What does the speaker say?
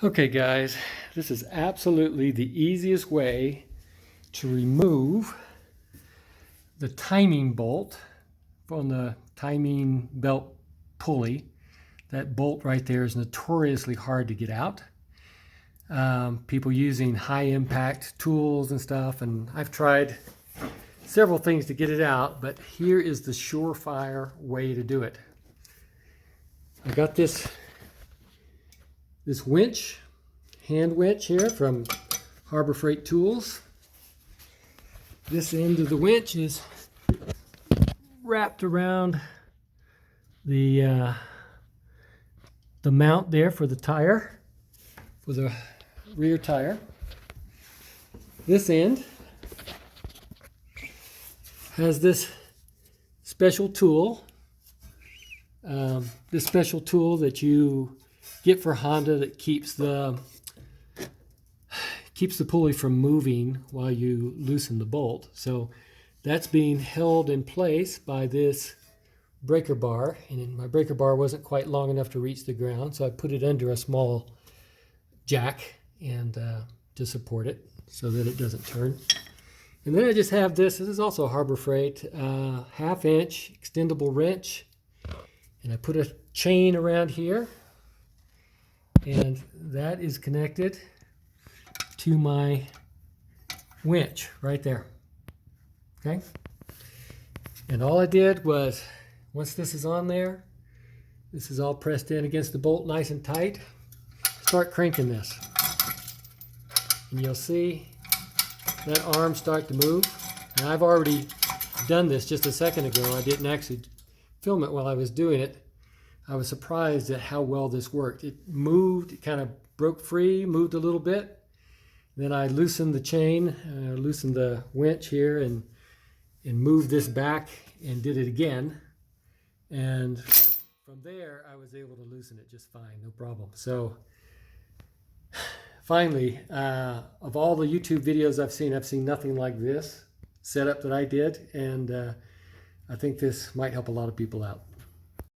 Okay guys, this is absolutely the easiest way to remove the timing bolt from the timing belt pulley. That bolt right there is notoriously hard to get out. People using high impact tools and stuff, and I've tried several things to get it out, but here is the surefire way to do it. I got this winch, hand winch here from Harbor Freight Tools. This end of the winch is wrapped around the mount there for the tire, for the rear tire. This end has this special tool. This special tool that you get for Honda that keeps the pulley from moving while you loosen the bolt. So that's being held in place by this breaker bar, and my breaker bar wasn't quite long enough to reach the ground, so I put it under a small jack and to support it so that it doesn't turn. And then I just have this is also Harbor Freight, 1/2 inch extendable wrench, and I put a chain around here, and that is connected to my winch right there. Okay, and all I did was, once this is on there, this is all pressed in against the bolt nice and tight, start cranking this, and you'll see that arm start to move. Now I've already done this just a second ago. I didn't actually film it while I was doing it. I was surprised at how well this worked. It moved, it kind of broke free, moved a little bit. Then I loosened the chain, loosened the winch here, and moved this back and did it again. And from there, I was able to loosen it just fine, no problem. So finally, of all the YouTube videos I've seen nothing like this setup that I did. And I think this might help a lot of people out.